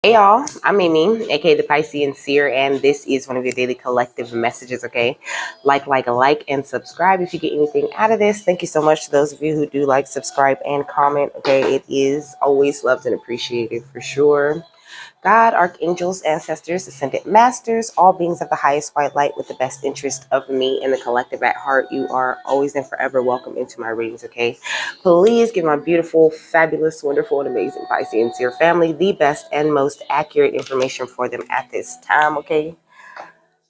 Hey y'all, I'm Mimi, aka the Piscean Seer, and this is one of your daily collective messages, okay? Like, and subscribe if you get anything out of this. Thank you so much to those of you who do like, subscribe, and comment, okay? It is always loved and appreciated for sure. God, archangels, ancestors, ascended masters, all beings of the highest white light with the best interest of me and the collective at heart, you are always and forever welcome into my readings, okay? Please give my beautiful, fabulous, wonderful, and amazing Piscean Seer family the best and most accurate information for them at this time, okay?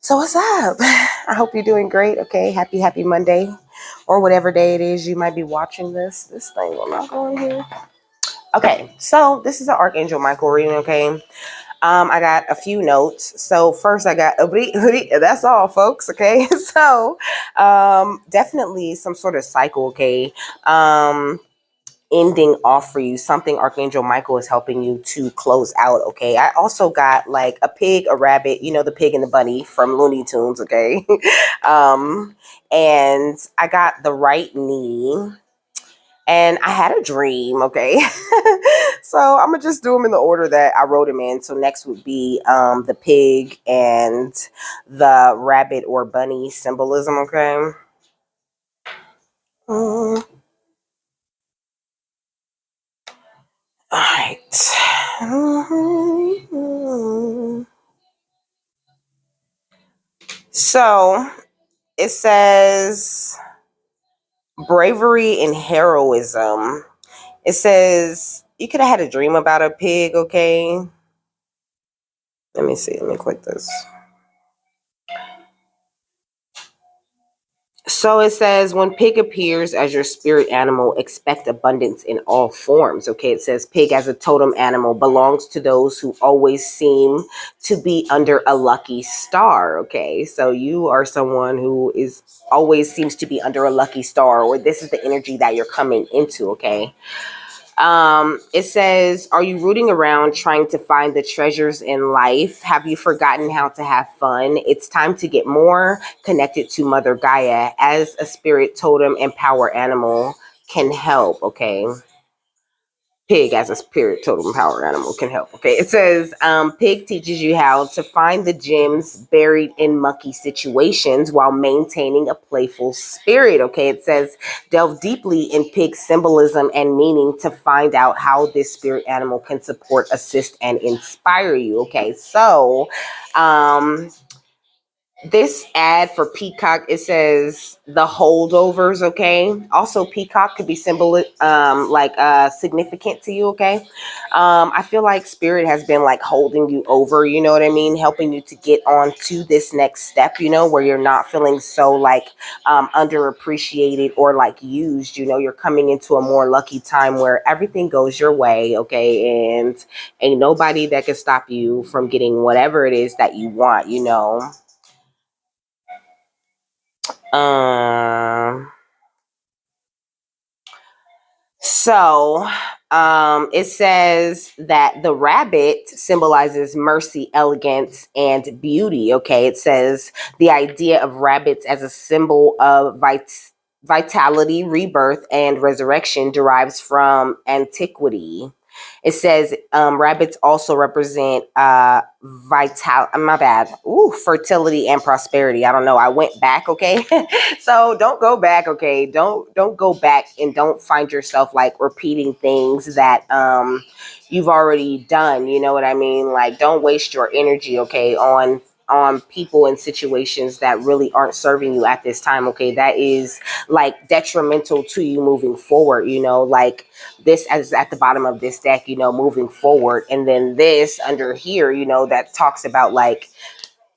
So what's up? I hope you're doing great, okay? Happy Monday, or whatever day it is you might be watching this. This thing will not go in here. Okay, so this is an Archangel Michael reading, okay? I got a few notes. So first I got that's all, folks, okay? So definitely some sort of cycle, okay? Ending off for you, something Archangel Michael is helping you to close out, okay? I also got like a pig, a rabbit, you know, the pig and the bunny from Looney Tunes, okay? And I got the right knee. And I had a dream, okay? So I'm going to just do them in the order that I wrote them in. So next would be the pig and the rabbit or bunny symbolism, okay? All right. So it says bravery and heroism. It says you could have had a dream about a pig, okay? Let me see. Let me click this. So it says, when pig appears as your spirit animal, expect abundance in all forms. Okay, it says pig as a totem animal belongs to those who always seem to be under a lucky star. Okay, so you are someone who is always seems to be under a lucky star, or this is the energy that you're coming into. Okay. It says, are you rooting around trying to find the treasures in life? Have you forgotten how to have fun? It's time to get more connected to Mother Gaia as a spirit totem and power animal can help, okay? Pig as a spirit totem power animal can help, okay? It says, pig teaches you how to find the gems buried in mucky situations while maintaining a playful spirit, okay? It says, delve deeply in pig symbolism and meaning to find out how this spirit animal can support, assist, and inspire you, okay? So, this ad for Peacock, it says the holdovers, okay? Also, Peacock could be significant to you, okay? I feel like spirit has been like holding you over, you know what I mean? Helping you to get on to this next step, you know, where you're not feeling so like underappreciated or like used, you know, you're coming into a more lucky time where everything goes your way, okay? And ain't nobody that can stop you from getting whatever it is that you want, you know? So it says that the rabbit symbolizes mercy, elegance, and beauty. Okay, it says the idea of rabbits as a symbol of vitality, rebirth, and resurrection derives from antiquity. It says rabbits also represent fertility and prosperity. I don't know. I went back, okay? So don't go back, okay? Don't go back and don't find yourself like repeating things that you've already done. You know what I mean? Like, don't waste your energy, okay, on people and situations that really aren't serving you at this time, okay? That is like detrimental to you moving forward, you know, like this as at the bottom of this deck, you know, moving forward. And then this under here, you know, that talks about like,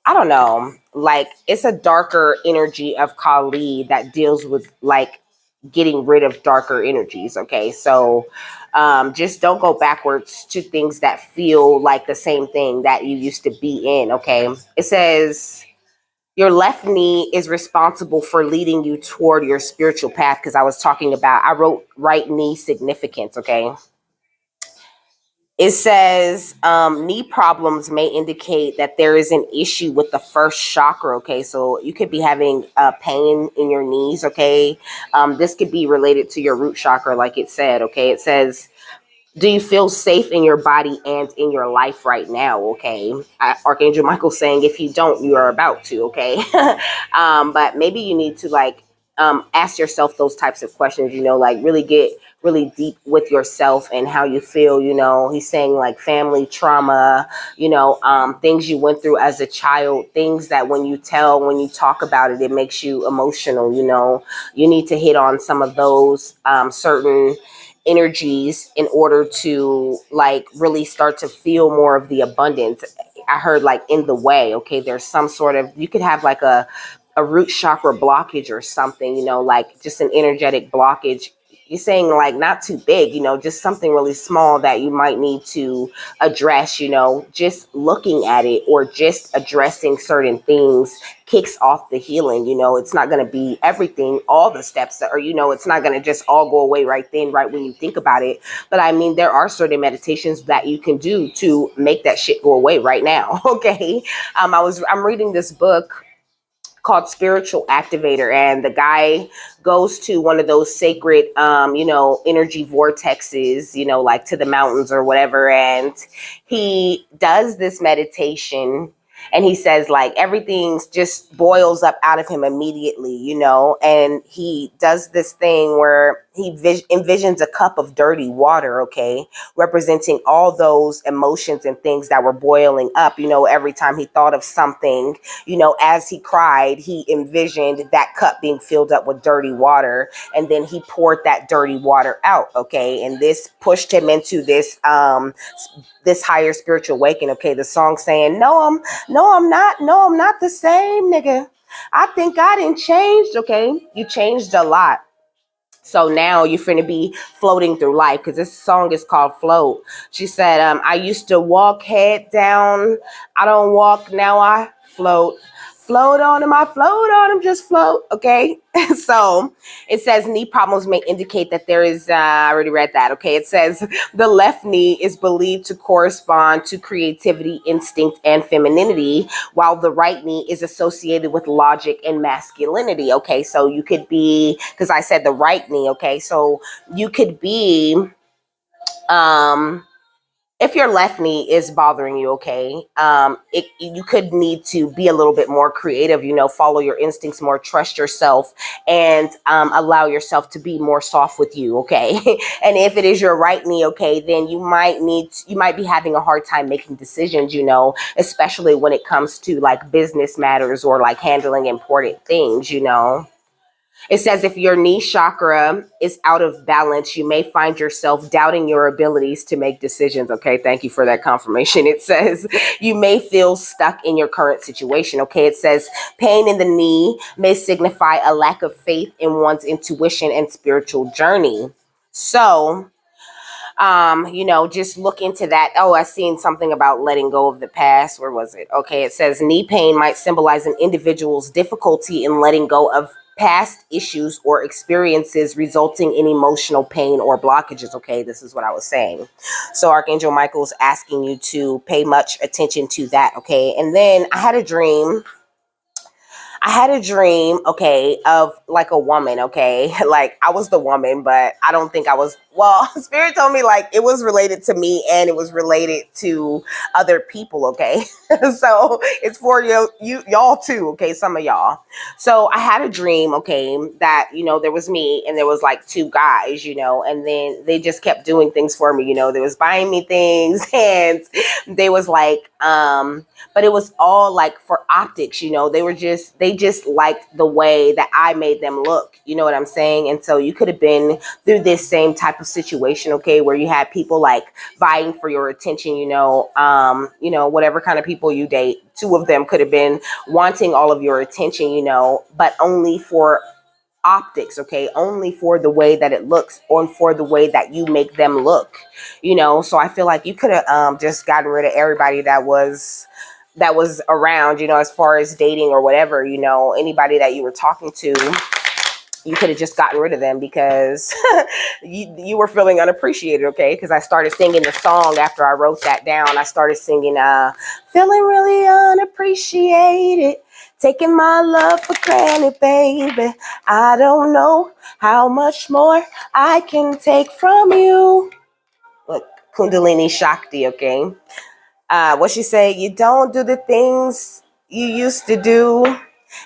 I don't know, like it's a darker energy of Kali that deals with like getting rid of darker energies, okay? So just don't go backwards to things that feel like the same thing that you used to be in, okay? It says your left knee is responsible for leading you toward your spiritual path, because I was talking about, I wrote right knee significance, okay? It says knee problems may indicate that there is an issue with the first chakra, okay? So you could be having pain in your knees, okay? This could be related to your root chakra, like it said, okay? It says Do you feel safe in your body and in your life right now? Okay. Archangel Michael saying, if you don't, you are about to. Okay. But maybe you need to like ask yourself those types of questions, like really get really deep with yourself and how you feel. He's saying like family trauma, things you went through as a child, things that when you talk about it, it makes you emotional. You need to hit on some of those certain energies in order to like really start to feel more of the abundance. I heard like in the way, okay, there's some sort of, you could have like a root chakra blockage or something, like just an energetic blockage. You're saying like not too big, just something really small that you might need to address, just looking at it or just addressing certain things kicks off the healing. It's not going to be everything, all the steps that are, it's not going to just all go away right then, right when you think about it. But I mean, there are certain meditations that you can do to make that shit go away right now. Okay. I'm reading this book called Spiritual Activator, and the guy goes to one of those sacred energy vortexes, like to the mountains or whatever, and he does this meditation, and he says like everything just boils up out of him immediately, and he does this thing where he envisions a cup of dirty water, okay, representing all those emotions and things that were boiling up, every time he thought of something, as he cried, he envisioned that cup being filled up with dirty water, and then he poured that dirty water out, okay, and this pushed him into this higher spiritual awakening. Okay, the song saying, no, I'm not the same, nigga. I think I didn't changed, okay? You changed a lot. So now you're finna be floating through life, because this song is called Float. She said, I used to walk head down. I don't walk, now I float. Float on him, I float on him, just float, okay? So it says knee problems may indicate that there is, I already read that, okay? It says the left knee is believed to correspond to creativity, instinct, and femininity, while the right knee is associated with logic and masculinity, okay? So you could be, because I said the right knee, okay? So you could be, if your left knee is bothering you, okay, you could need to be a little bit more creative, follow your instincts more, trust yourself, and allow yourself to be more soft with you, okay? And if it is your right knee, okay, then you might be having a hard time making decisions, especially when it comes to like business matters or like handling important things. It says if your knee chakra is out of balance, you may find yourself doubting your abilities to make decisions. Okay, thank you for that confirmation. It says you may feel stuck in your current situation. Okay, it says pain in the knee may signify a lack of faith in one's intuition and spiritual journey. So, just look into that. Oh, I seen something about letting go of the past. Where was it? Okay, it says knee pain might symbolize an individual's difficulty in letting go of past issues or experiences resulting in emotional pain or blockages. Okay, this is what I was saying. So Archangel Michael's asking you to pay much attention to that. Okay, and then I had a dream, okay, of like a woman, okay? Like I was the woman, but I don't think I was, well, Spirit told me like it was related to me and it was related to other people, okay? So it's for y'all too, okay? Some of y'all. So I had a dream, okay, that, there was me and there was like two guys, and then they just kept doing things for me, they was buying me things and they was like, but it was all like for optics, they just liked the way that I made them look, you know what I'm saying? And so you could have been through this same type of situation, okay, where you had people like vying for your attention, whatever kind of people you date, two of them could have been wanting all of your attention, but only for optics, okay, only for the way that it looks or for the way that you make them look, so I feel like you could have just gotten rid of everybody that was around, as far as dating or whatever, anybody that you were talking to, you could have just gotten rid of them because you were feeling unappreciated, okay? Because I started singing the song after I wrote that down. I started singing, feeling really unappreciated, taking my love for granted, baby. I don't know how much more I can take from you. Look, Kundalini Shakti, okay? What she say? You don't do the things you used to do,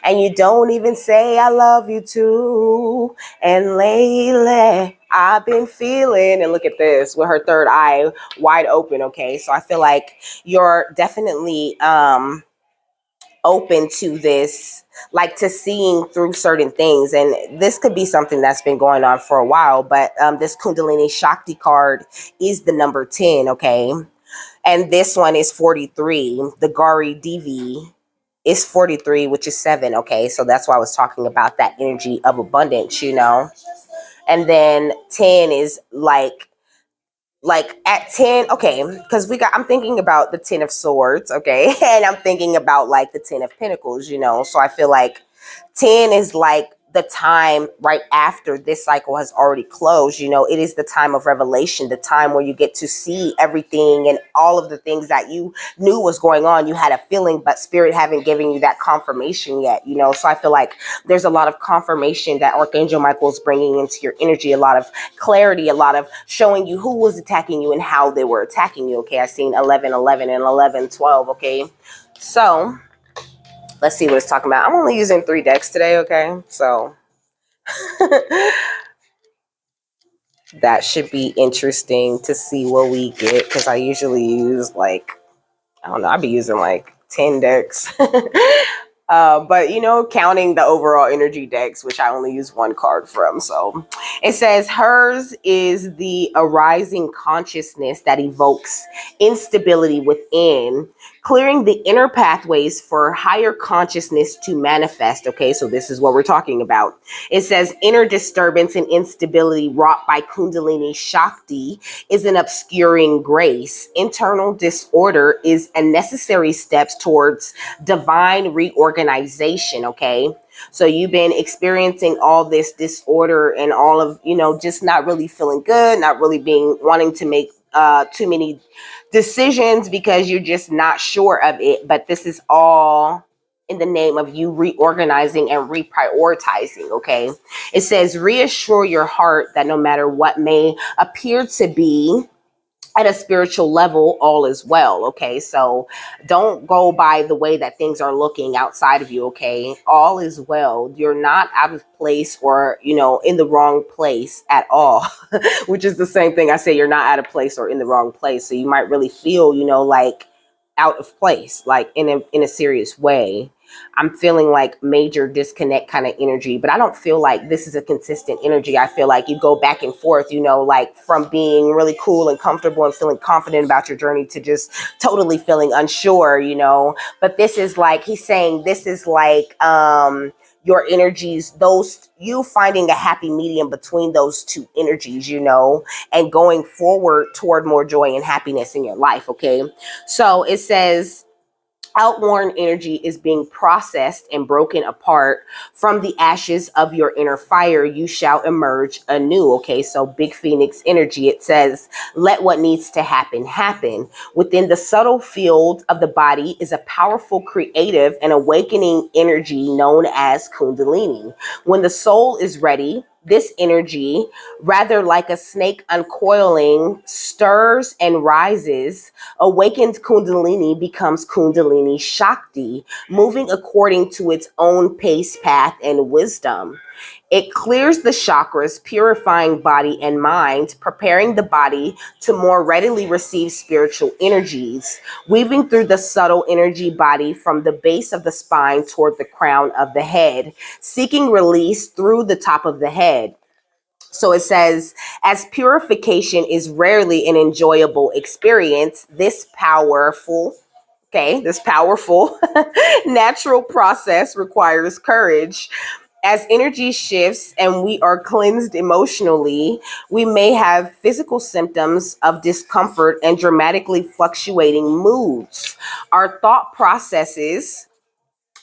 and you don't even say I love you too. And lately, I've been feeling, and look at this, with her third eye wide open, okay? So I feel like you're definitely open to this, like to seeing through certain things. And this could be something that's been going on for a while, but this Kundalini Shakti card is the number 10, okay? And this one is 43. The Gari Devi is 43, which is 7, okay? So that's why I was talking about that energy of abundance, you know? And then 10 is like at 10, okay, because I'm thinking about the 10 of swords, okay? And I'm thinking about like the 10 of pentacles, you know? So I feel like 10 is like the time right after this cycle has already closed. You know, it is the time of revelation, the time where you get to see everything and all of the things that you knew was going on. You had a feeling, but spirit haven't given you that confirmation yet, you know? So I feel like there's a lot of confirmation that Archangel Michael is bringing into your energy, a lot of clarity, a lot of showing you who was attacking you and how they were attacking you, okay? I seen 1111 and 1112, okay? So let's see what it's talking about. I'm only using 3 decks today, okay? So that should be interesting to see what we get, because I usually use like, I don't know, I'd be using like 10 decks. But, you know, counting the overall energy decks, which I only use 1 card from. So it says hers is the arising consciousness that evokes instability within, clearing the inner pathways for higher consciousness to manifest. Okay, so this is what we're talking about. It says inner disturbance and instability wrought by Kundalini Shakti is an obscuring grace. Internal disorder is a necessary steps towards divine reorganization, okay? So you've been experiencing all this disorder and all of, you know, just not really feeling good, not really wanting to make too many decisions because you're just not sure of it. But this is all in the name of you reorganizing and reprioritizing, okay? It says, reassure your heart that no matter what may appear to be at a spiritual level, all is well, okay? So don't go by the way that things are looking outside of you, okay? All is well. You're not out of place or, you know, in the wrong place at all, which is the same thing I say, you're not out of place or in the wrong place. So you might really feel, you know, like out of place, like in a serious way. I'm feeling like major disconnect kind of energy, but I don't feel like this is a consistent energy. I feel like you go back and forth, you know, like from being really cool and comfortable and feeling confident about your journey to just totally feeling unsure, you know. But this is like, he's saying this is like your energies, those, you finding a happy medium between those two energies, you know, and going forward toward more joy and happiness in your life, okay? So it says, outworn energy is being processed and broken apart. From the ashes of your inner fire, you shall emerge anew. Okay, so big phoenix energy. It says, let what needs to happen, happen. Within the subtle field of the body is a powerful, creative, and awakening energy known as kundalini. When the soul is ready, this energy, rather like a snake uncoiling, stirs and rises. Awakened Kundalini becomes Kundalini Shakti, moving according to its own pace, path, and wisdom. It clears the chakras, purifying body and mind, preparing the body to more readily receive spiritual energies, weaving through the subtle energy body from the base of the spine toward the crown of the head, seeking release through the top of the head. So it says, as purification is rarely an enjoyable experience, this powerful natural process requires courage. As energy shifts and we are cleansed emotionally, we may have physical symptoms of discomfort and dramatically fluctuating moods. Our thought processes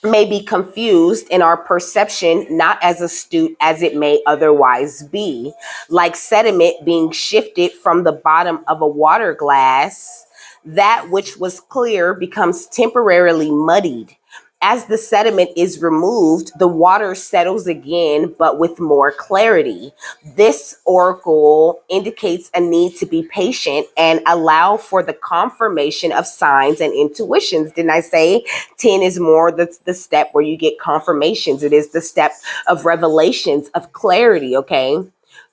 may be confused and our perception not as astute as it may otherwise be. Like sediment being shifted from the bottom of a water glass, that which was clear becomes temporarily muddied. As the sediment is removed, the water settles again, but with more clarity. This oracle indicates a need to be patient and allow for the confirmation of signs and intuitions. Didn't I say 10 is more the step where you get confirmations? It is the step of revelations, of clarity, okay?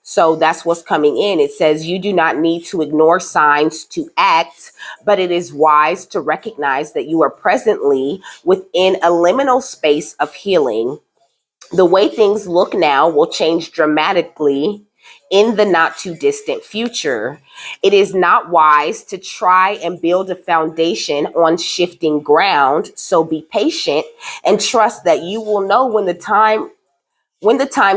So that's what's coming in. It says you do not need to ignore signs to act, but it is wise to recognize that you are presently within a liminal space of healing. The way things look now will change dramatically in the not too distant future. It is not wise to try and build a foundation on shifting ground. So be patient and trust that you will know when the time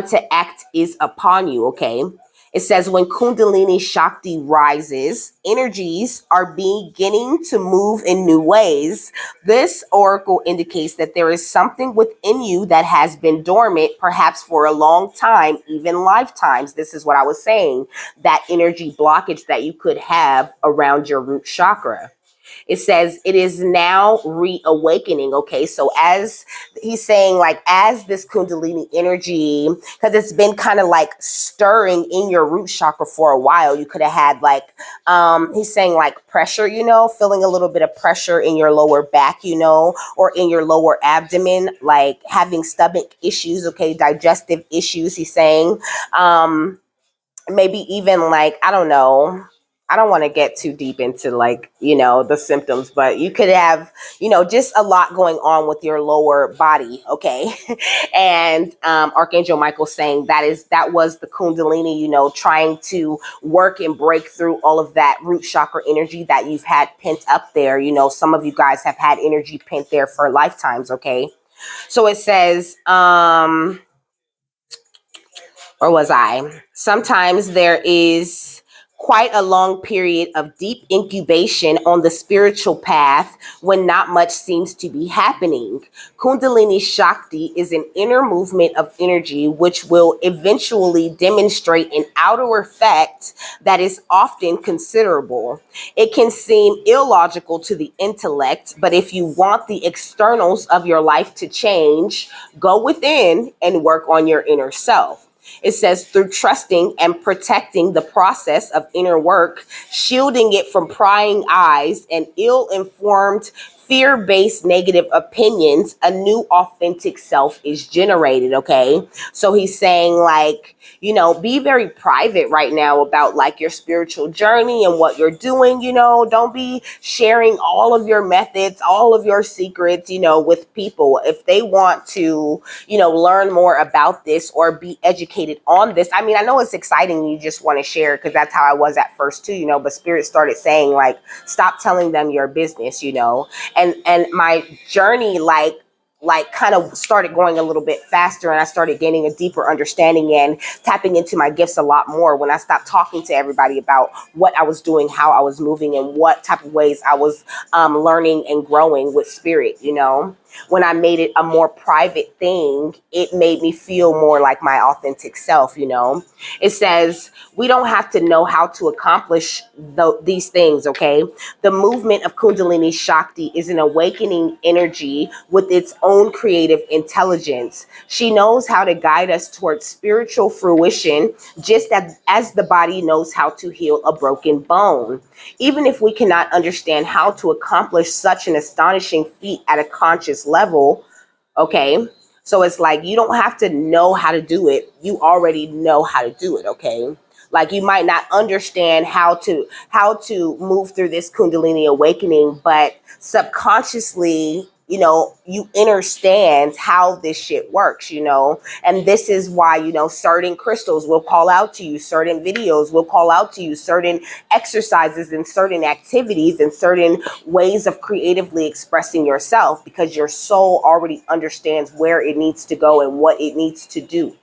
to act is upon you, okay? It says when Kundalini Shakti rises, energies are beginning to move in new ways. This oracle indicates that there is something within you that has been dormant, perhaps for a long time, even lifetimes. This is what I was saying, that energy blockage that you could have around your root chakra. It says it is now reawakening. Okay, so as he's saying, like, as this Kundalini energy, because it's been kind of like stirring in your root chakra for a while, you could have had like, he's saying like pressure, feeling a little bit of pressure in your lower back, or in your lower abdomen, like having stomach issues, okay, digestive issues. He's saying, maybe even like, I don't know. I don't want to get too deep into like, the symptoms, but you could have, just a lot going on with your lower body. Okay. And Archangel Michael saying that was the Kundalini, trying to work and break through all of that root chakra energy that you've had pent up there. Some of you guys have had energy pent there for lifetimes. Okay. So it says, or was I? Sometimes there is quite a long period of deep incubation on the spiritual path when not much seems to be happening. Kundalini Shakti is an inner movement of energy which will eventually demonstrate an outer effect that is often considerable. It can seem illogical to the intellect, but if you want the externals of your life to change, go within and work on your inner self. It says through trusting and protecting the process of inner work, shielding it from prying eyes and ill-informed, fear-based negative opinions, a new authentic self is generated, okay? So he's saying like, be very private right now about like your spiritual journey and what you're doing, don't be sharing all of your methods, all of your secrets, with people. If they want to, learn more about this or be educated on this. I mean, I know it's exciting. You just want to share because that's how I was at first too, but Spirit started saying like, stop telling them your business, and my journey like kind of started going a little bit faster, and I started gaining a deeper understanding and tapping into my gifts a lot more when I stopped talking to everybody about what I was doing, how I was moving, and what type of ways I was learning and growing with Spirit. When I made it a more private thing, it made me feel more like my authentic self. It says we don't have to know how to accomplish these things, okay? The movement of Kundalini Shakti is an awakening energy with its own creative intelligence. She knows how to guide us towards spiritual fruition, just as the body knows how to heal a broken bone. Even if we cannot understand how to accomplish such an astonishing feat at a conscious level, okay? So it's like you don't have to know how to do it. You already know how to do it, okay? Like you might not understand how to move through this Kundalini awakening, but subconsciously, you understand how this shit works, and this is why, certain crystals will call out to you, certain videos will call out to you, certain exercises and certain activities and certain ways of creatively expressing yourself, because your soul already understands where it needs to go and what it needs to do.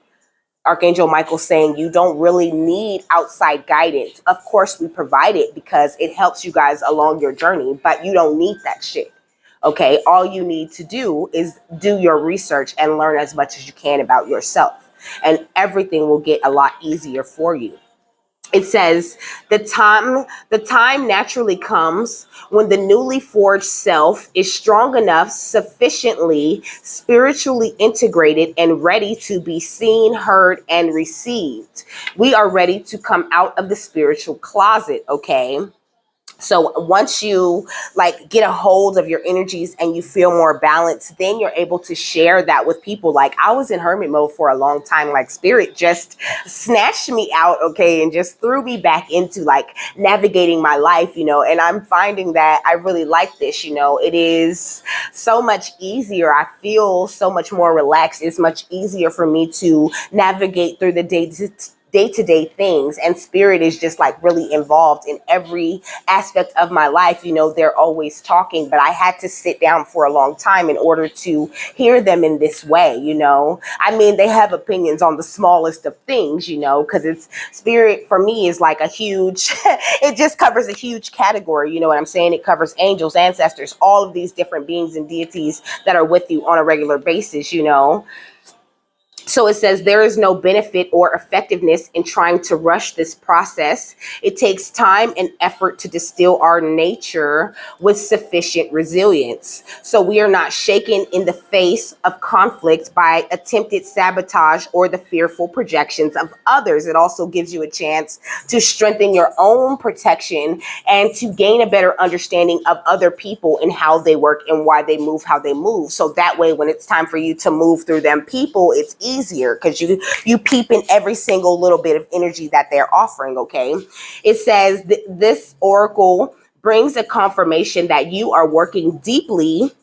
Archangel Michael saying you don't really need outside guidance. Of course, we provide it because it helps you guys along your journey, but you don't need that shit. Okay, all you need to do is do your research and learn as much as you can about yourself, and everything will get a lot easier for you. It says the time naturally comes when the newly forged self is strong enough, sufficiently spiritually integrated and ready to be seen, heard, and received. We are ready to come out of the spiritual closet, okay? So once you like get a hold of your energies and you feel more balanced, then you're able to share that with people. Like I was in hermit mode for a long time, like spirit just snatched me out, okay, and just threw me back into like navigating my life, and I'm finding that I really like this, it is so much easier. I feel so much more relaxed. It's much easier for me to navigate through the day-to-day things, and spirit is just like really involved in every aspect of my life. They're always talking, but I had to sit down for a long time in order to hear them in this way. I mean, they have opinions on the smallest of things, because it's spirit for me is like a huge it just covers a huge category. You know what I'm saying? It covers angels, ancestors, all of these different beings and deities that are with you on a regular basis. So it says there is no benefit or effectiveness in trying to rush this process. It takes time and effort to distill our nature with sufficient resilience. So we are not shaken in the face of conflict by attempted sabotage or the fearful projections of others. It also gives you a chance to strengthen your own protection and to gain a better understanding of other people and how they work and why they move how they move. So that way, when it's time for you to move through them people, it's easier because you peep in every single little bit of energy that they're offering, okay? It says this oracle brings a confirmation that you are working deeply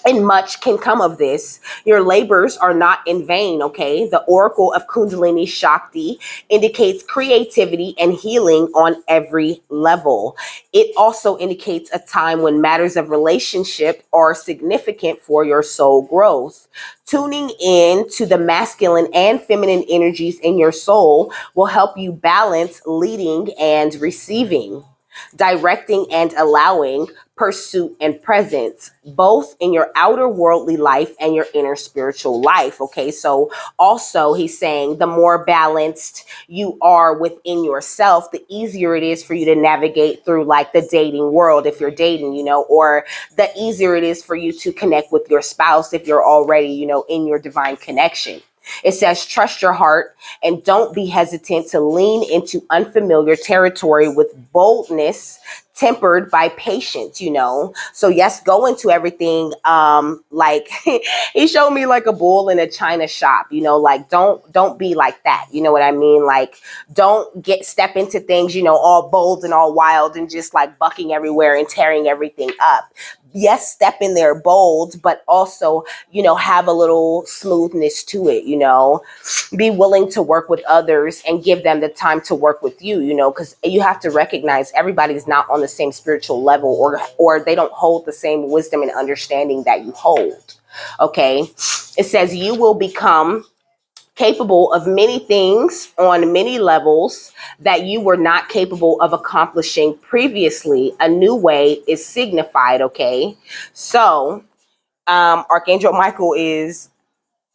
and much can come of this. Your labors are not in vain, okay? The oracle of Kundalini Shakti indicates creativity and healing on every level. It also indicates a time when matters of relationship are significant for your soul growth. Tuning in to the masculine and feminine energies in your soul will help you balance leading and receiving, directing and allowing, pursuit and presence, both in your outer worldly life and your inner spiritual life. Okay, so also he's saying the more balanced you are within yourself, the easier it is for you to navigate through like the dating world if you're dating, or the easier it is for you to connect with your spouse if you're already, in your divine connection. It says, trust your heart and don't be hesitant to lean into unfamiliar territory with boldness tempered by patience. So yes, go into everything. Like he showed me like a bull in a china shop, like don't be like that. You know what I mean? Like don't step into things, all bold and all wild and just like bucking everywhere and tearing everything up. Yes, step in there bold, but also, have a little smoothness to it, be willing to work with others and give them the time to work with you, because you have to recognize everybody's not on the same spiritual level or they don't hold the same wisdom and understanding that you hold. Okay. It says you will become capable of many things on many levels that you were not capable of accomplishing previously. A new way is signified, okay? So, Archangel Michael is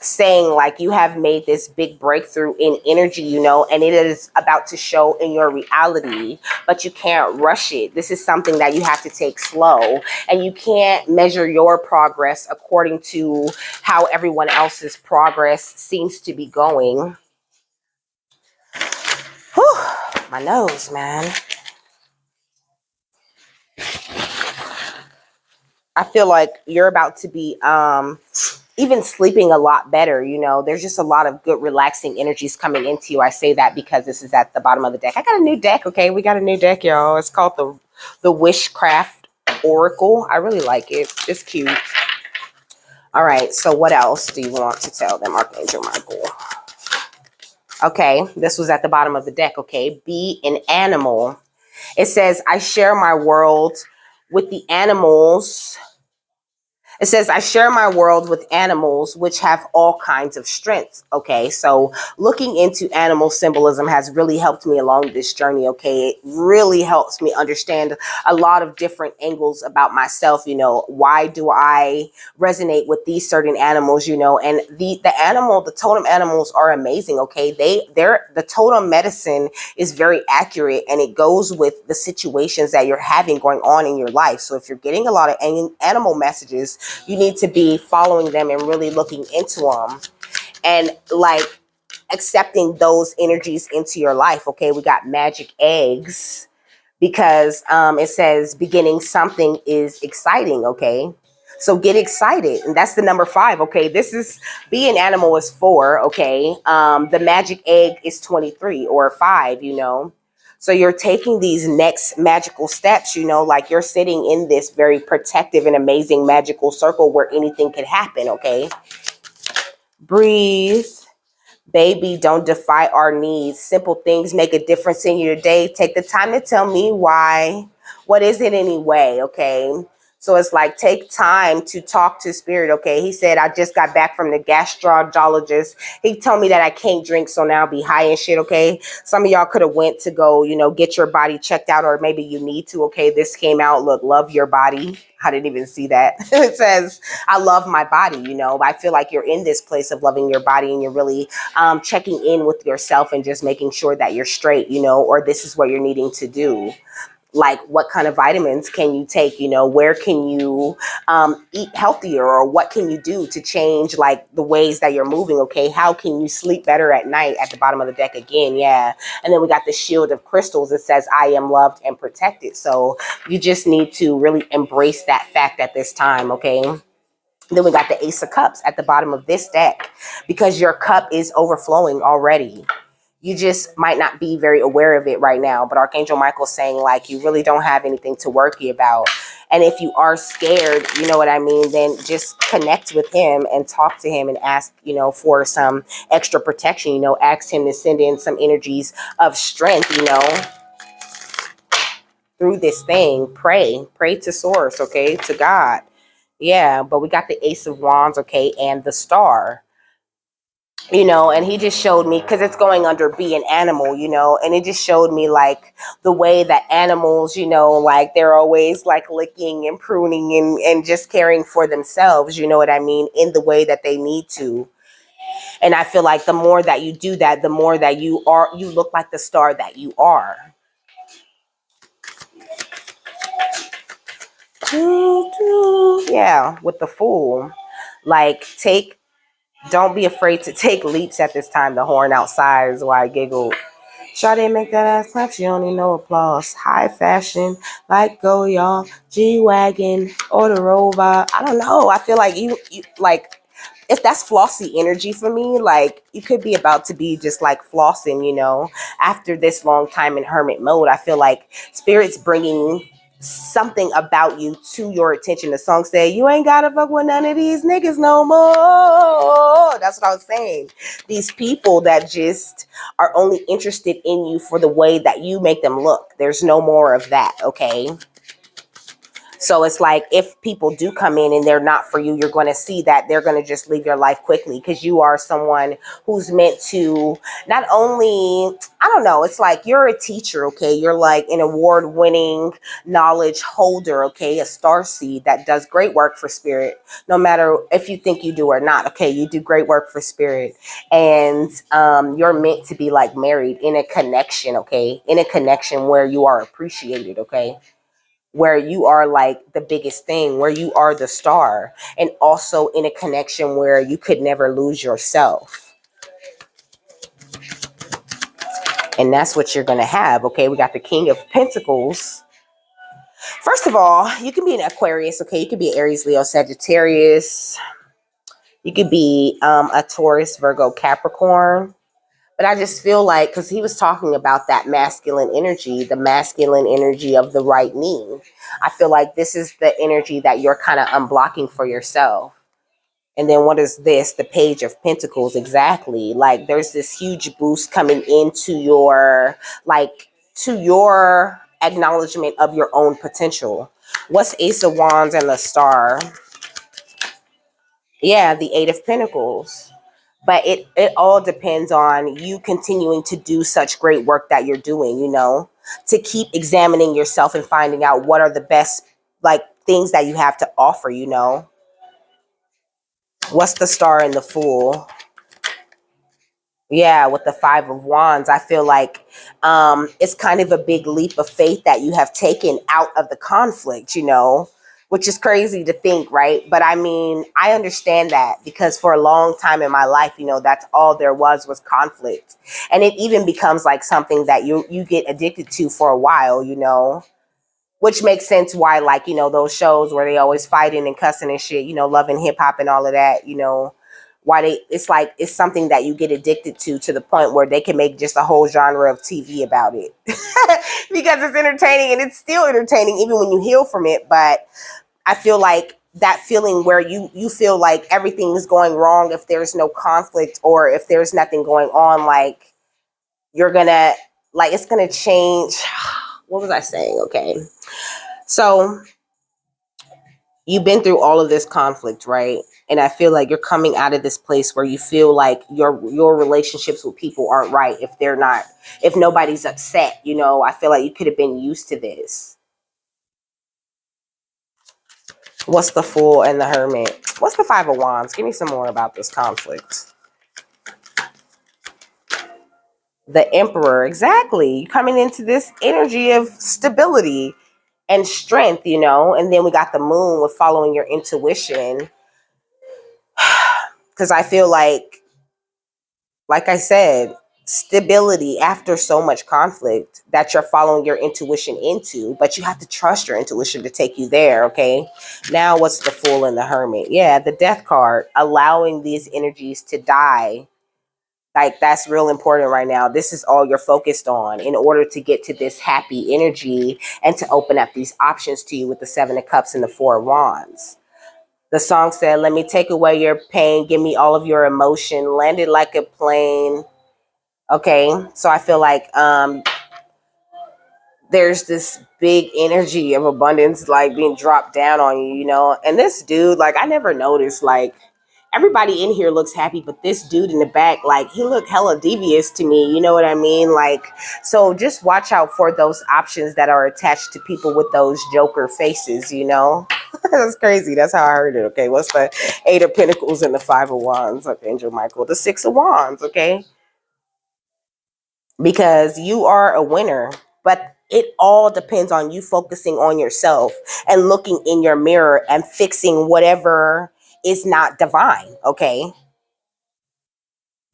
saying like you have made this big breakthrough in energy, and it is about to show in your reality, but you can't rush it. This is something that you have to take slow, and you can't measure your progress according to how everyone else's progress seems to be going. Whew, my nose, man. I feel like you're about to be even sleeping a lot better. There's just a lot of good relaxing energies coming into you. I say that because this is at the bottom of the deck. I got a new deck. Okay, we got a new deck, y'all. It's called the Wishcraft Oracle. I really like it. It's cute. All right, so what else do you want to tell them, Archangel Michael? Okay, this was at the bottom of the deck. Okay, be an animal. It says, I share my world with the animals. It says, I share my world with animals which have all kinds of strengths. Okay, so looking into animal symbolism has really helped me along this journey. Okay, it really helps me understand a lot of different angles about myself. You know, why do I resonate with these certain animals? You know, and the totem animals are amazing. Okay, the totem medicine is very accurate, and it goes with the situations that you're having going on in your life. So if you're getting a lot of animal messages, you need to be following them and really looking into them and like accepting those energies into your life. Okay, we got magic eggs because it says beginning something is exciting. Okay, so get excited, and that's the number 5. Okay, this is be an animal is 4. Okay, the magic egg is 23 or 5. You know, so you're taking these next magical steps. You know, like you're sitting in this very protective and amazing magical circle where anything could happen. Okay, breathe. Baby, don't defy our needs. Simple things make a difference in your day. Take the time to tell me why. What is it anyway? Okay. So it's like, take time to talk to spirit. Okay. He said, I just got back from the gastrologist. He told me that I can't drink, so now I'll be high and shit. Okay. Some of y'all could have went to go, you know, get your body checked out, or maybe you need to. Okay. This came out. Look, love your body. I didn't even see that. It says, I love my body. You know, I feel like you're in this place of loving your body, and you're really checking in with yourself and just making sure that you're straight, you know, or this is what you're needing to do. Like, what kind of vitamins can you take? You know, where can you eat healthier, or what can you do to change like the ways that you're moving? Okay, how can you sleep better at night? At the bottom of the deck again, yeah. And then we got the shield of crystals. It says, I am loved and protected. So you just need to really embrace that fact at this time. Okay. Then we got the Ace of Cups at the bottom of this deck, because your cup is overflowing already. You just might not be very aware of it right now. But Archangel Michael's saying, like, you really don't have anything to worry about. And if you are scared, you know what I mean, then just connect with him and talk to him and ask, you know, for some extra protection. You know, ask him to send in some energies of strength, you know, through this thing. Pray to source, okay, to God. Yeah, but we got the Ace of Wands, okay, and the Star. You know, and he just showed me, because it's going under be an animal, you know, and it just showed me like the way that animals, you know, like they're always like licking and pruning and just caring for themselves, you know what I mean, in the way that they need to. And I feel like the more that you do that, the more that you look like the star that you are. Yeah, with the Fool. Like, don't be afraid to take leaps at this time. The horn outside is why I giggled. Shawty make that ass clap, she don't need no applause. High fashion, like go y'all, G-Wagon, or the Rover. I don't know. I feel like you like, if that's flossy energy for me, like you could be about to be just like flossing, you know, after this long time in hermit mode. I feel like spirit's bringing something about you to your attention. The song said, you ain't gotta fuck with none of these niggas no more. That's what I was saying. These people that just are only interested in you for the way that you make them look. There's no more of that, okay? So it's like, if people do come in and they're not for you, you're going to see that they're going to just leave your life quickly, because you are someone who's meant to not only, I don't know, it's like you're a teacher, okay? You're like an award-winning knowledge holder, okay? A star seed that does great work for spirit, no matter if you think you do or not, okay? You do great work for spirit. And you're meant to be like married in a connection, okay? In a connection where you are appreciated, okay? Where you are like the biggest thing, where you are the star, and also in a connection where you could never lose yourself. And that's what you're going to have. Okay, we got the King of Pentacles. First of all, you can be an Aquarius. Okay, you could be Aries, Leo, Sagittarius. You could be a Taurus, Virgo, Capricorn. But I just feel like, because he was talking about that masculine energy, the masculine energy of the right knee. I feel like this is the energy that you're kind of unblocking for yourself. And then what is this? The Page of Pentacles. Exactly. Like, there's this huge boost coming into your, like, to your acknowledgement of your own potential. What's Ace of Wands and the Star? Yeah, the Eight of Pentacles. But it all depends on you continuing to do such great work that you're doing, to keep examining yourself and finding out what are the best, like, things that you have to offer. What's the Star and the Fool? Yeah, with the Five of Wands, I feel like it's kind of a big leap of faith that you have taken out of the conflict, which is crazy to think, right? But I mean, I understand that because for a long time in my life, that's all there was conflict. And it even becomes like something that you get addicted to for a while, which makes sense why, like, those shows where they always fighting and cussing and shit, Love and Hip Hop and all of that, why it's like it's something that you get addicted to the point where they can make just a whole genre of TV about it because it's entertaining, and it's still entertaining even when you heal from it. But I feel like that feeling where you feel like everything is going wrong if there's no conflict or if there's nothing going on, like you're gonna, like, it's gonna change. What was I saying? Okay, so you've been through all of this conflict, right? And I feel like you're coming out of this place where you feel like your relationships with people aren't right if nobody's upset. I feel like you could have been used to this. What's the Fool and the Hermit? What's the Five of Wands? Give me some more about this conflict. The Emperor, exactly. You're coming into this energy of stability and strength, and then we got the Moon with following your intuition. Because I feel like I said, stability after so much conflict that you're following your intuition into, but you have to trust your intuition to take you there, okay? Now, what's the Fool and the Hermit? Yeah, the Death card, allowing these energies to die. Like, that's real important right now. This is all you're focused on in order to get to this happy energy and to open up these options to you with the Seven of Cups and the Four of Wands. The song said, let me take away your pain, give me all of your emotion, landed like a plane. Okay, so I feel like there's this big energy of abundance like being dropped down on you. And this dude, like, I never noticed, like, everybody in here looks happy, but this dude in the back, like, he looked hella devious to me, you know what I mean? Like, so just watch out for those options that are attached to people with those Joker faces. That's crazy. That's how I heard it. Okay, what's the Eight of Pentacles and the Five of Wands? Archangel Michael, the Six of Wands. Okay, because you are a winner, but it all depends on you focusing on yourself and looking in your mirror and fixing whatever is not divine. Okay,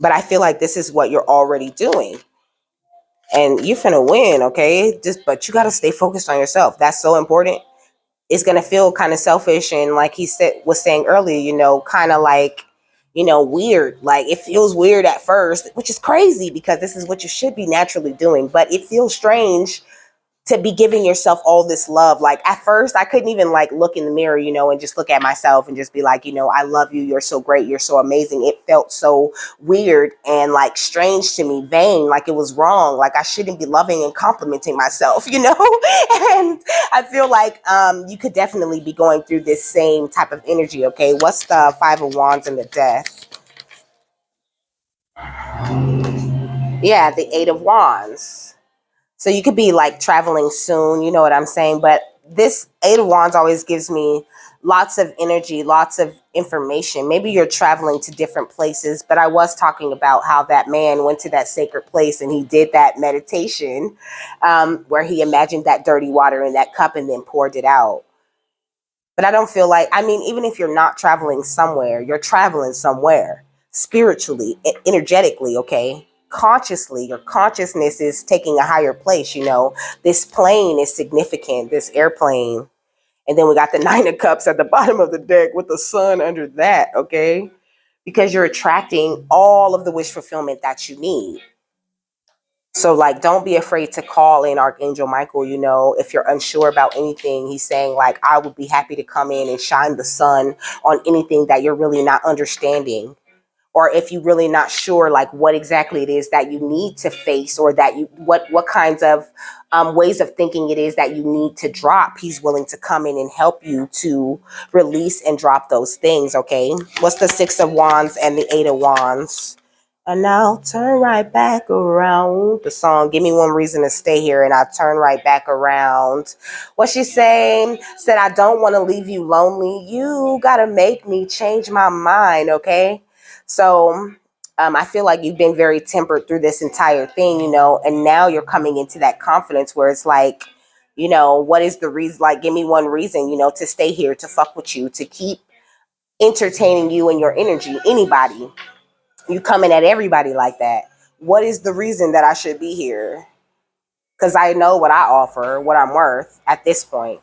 but I feel like this is what you're already doing, and you're finna win. Okay, but you got to stay focused on yourself. That's so important. It's gonna feel kind of selfish, and like he was saying earlier, kind of like, weird. Like, it feels weird at first, which is crazy because this is what you should be naturally doing. But it feels strange to be giving yourself all this love. Like, at first I couldn't even, like, look in the mirror, and just look at myself and just be like, I love you. You're so great. You're so amazing. It felt so weird and, like, strange to me, vain, like it was wrong. Like, I shouldn't be loving and complimenting myself, And I feel like you could definitely be going through this same type of energy. Okay, what's the Five of Wands and the Death? Yeah, the Eight of Wands. So you could be, like, traveling soon, you know what I'm saying? But this Eight of Wands always gives me lots of energy, lots of information. Maybe you're traveling to different places, but I was talking about how that man went to that sacred place and he did that meditation where he imagined that dirty water in that cup and then poured it out. But I don't feel like, I mean, even if you're not traveling somewhere, you're traveling somewhere spiritually, energetically, okay? Consciously, your consciousness is taking a higher place. This plane is significant, this airplane. And then we got the Nine of Cups at the bottom of the deck with the sun under that, okay? Because you're attracting all of the wish fulfillment that you need. So, like, don't be afraid to call in Archangel Michael, if you're unsure about anything. He's saying, like, I would be happy to come in and shine the sun on anything that you're really not understanding or if you're really not sure like what exactly it is that you need to face, or that you what kinds of ways of thinking it is that you need to drop, he's willing to come in and help you to release and drop those things. Okay, what's the Six of Wands and the Eight of Wands? And I'll turn right back around. The song, Give Me One Reason to Stay Here, and I'll turn right back around. What she's saying, said, I don't want to leave you lonely. You got to make me change my mind, okay? So I feel like you've been very tempered through this entire thing, you know, and now you're coming into that confidence where it's like, you know, what is the reason? Like, give me one reason, you know, to stay here, to fuck with you, to keep entertaining you and your energy. Anybody. You coming at everybody like that. What is the reason that I should be here? Because I know what I offer, what I'm worth at this point.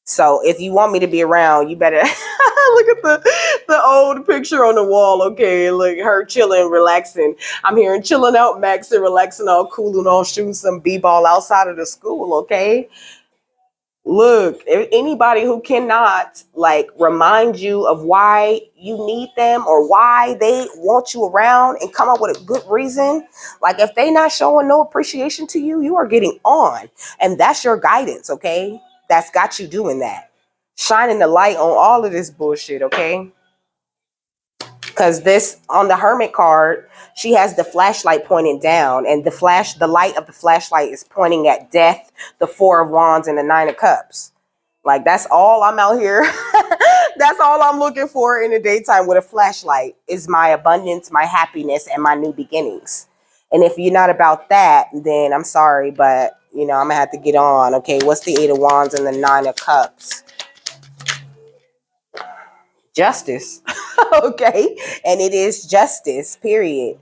So if you want me to be around, you better look at the old picture on the wall. Okay, look, her chilling, relaxing. I'm hearing chilling out, Max, and relaxing, all cool and all shooting some b-ball outside of the school. Okay. Look, anybody who cannot like remind you of why you need them or why they want you around and come up with a good reason, like if they not showing no appreciation to you, you are getting on. And that's your guidance, okay? That's got you doing that. Shining the light on all of this bullshit, okay? Because this, on the Hermit card, she has the flashlight pointing down, and the light of the flashlight is pointing at death, the Four of Wands, and the Nine of Cups. Like, that's all I'm out here. That's all I'm looking for in the daytime with a flashlight, is my abundance, my happiness, and my new beginnings. And if you're not about that, then I'm sorry, but, you know, I'm going to have to get on. Okay, what's the Eight of Wands and the Nine of Cups? Justice. Okay, and it is justice, period.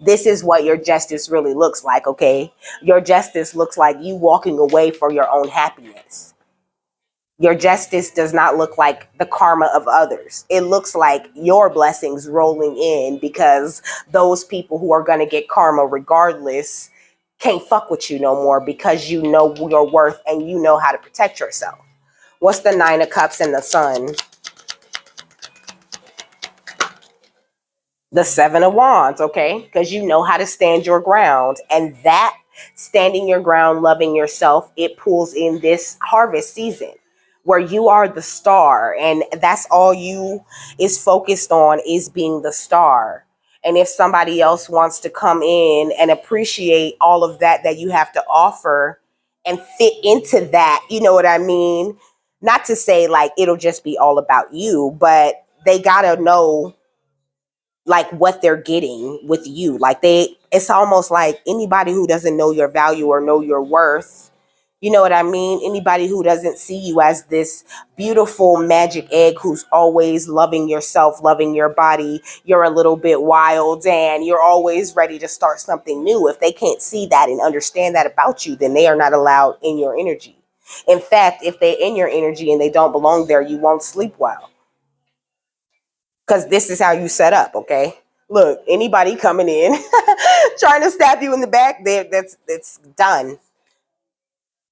This is what your justice really looks like. Okay, your justice looks like you walking away for your own happiness. Your justice does not look like the karma of others. It looks like your blessings rolling in, because those people who are going to get karma regardless can't fuck with you no more, because you know your worth and you know how to protect yourself. What's the Nine of Cups and the Sun? The Seven of Wands, okay? Because you know how to stand your ground. And that standing your ground, loving yourself, it pulls in this harvest season where you are the star. And that's all you is focused on, is being the star. And if somebody else wants to come in and appreciate all of that you have to offer and fit into that, you know what I mean? Not to say like it'll just be all about you, but they gotta know like what they're getting with you. Like it's almost like anybody who doesn't know your value or know your worth, you know what I mean? Anybody who doesn't see you as this beautiful magic egg who's always loving yourself, loving your body, you're a little bit wild and you're always ready to start something new. If they can't see that and understand that about you, then they are not allowed in your energy. In fact, if they're in your energy and they don't belong there, you won't sleep well. Because this is how you set up, okay? Look, anybody coming in trying to stab you in the back, that's done.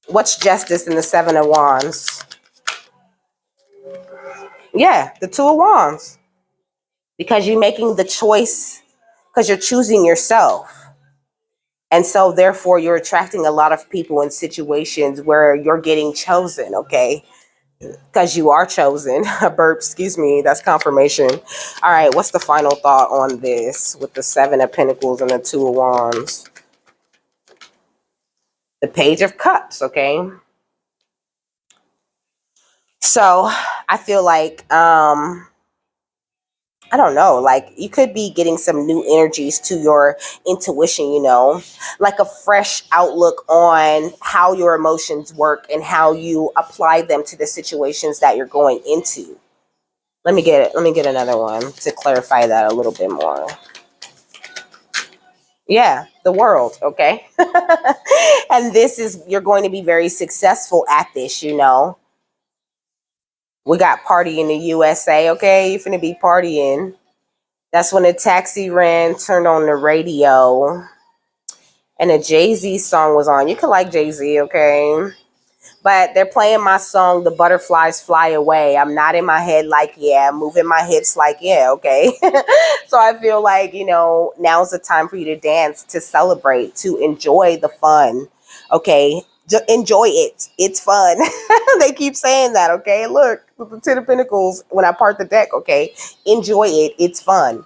What's justice in the Seven of Wands? Yeah, the Two of Wands. Because you're making the choice, because you're choosing yourself. And so therefore you're attracting a lot of people in situations where you're getting chosen, okay? Because you are chosen. A burp, excuse me, that's confirmation. All right, what's the final thought on this with the Seven of Pentacles and the Two of Wands? The Page of Cups, okay? So I feel like I don't know, like you could be getting some new energies to your intuition, you know, like a fresh outlook on how your emotions work and how you apply them to the situations that you're going into. Let me get another one to clarify that a little bit more. Yeah, the world, okay? And this is, you're going to be very successful at this, you know. We got Party in the USA, okay? You're finna be partying. That's when the taxi ran, turned on the radio, and a Jay-Z song was on. You could like Jay-Z, okay? But they're playing my song, The Butterflies Fly Away. I'm nodding my head like, yeah, moving my hips like, yeah, okay. So I feel like, now's the time for you to dance, to celebrate, to enjoy the fun, okay? Enjoy it. It's fun. They keep saying that, okay? Look, the Ten of Pentacles, when I part the deck, okay? Enjoy it. It's fun.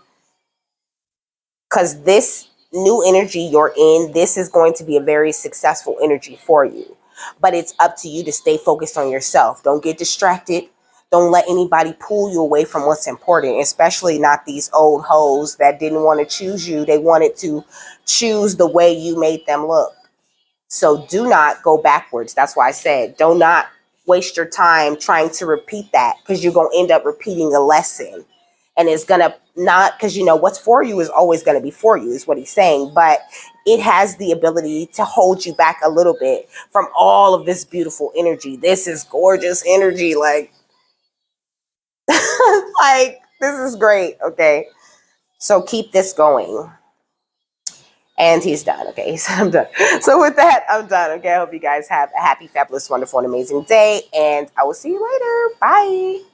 Because this new energy you're in, this is going to be a very successful energy for you. But it's up to you to stay focused on yourself. Don't get distracted. Don't let anybody pull you away from what's important, especially not these old hoes that didn't want to choose you. They wanted to choose the way you made them look. So do not go backwards. That's why I said, do not waste your time trying to repeat that, because you're going to end up repeating a lesson. And it's going to not, because what's for you is always going to be for you, is what he's saying. But it has the ability to hold you back a little bit from all of this beautiful energy. This is gorgeous energy. Like, like, this is great. Okay. So keep this going. And he's done. Okay, so I'm done. So with that, I'm done. Okay, I hope you guys have a happy, fabulous, wonderful, and amazing day. And I will see you later. Bye.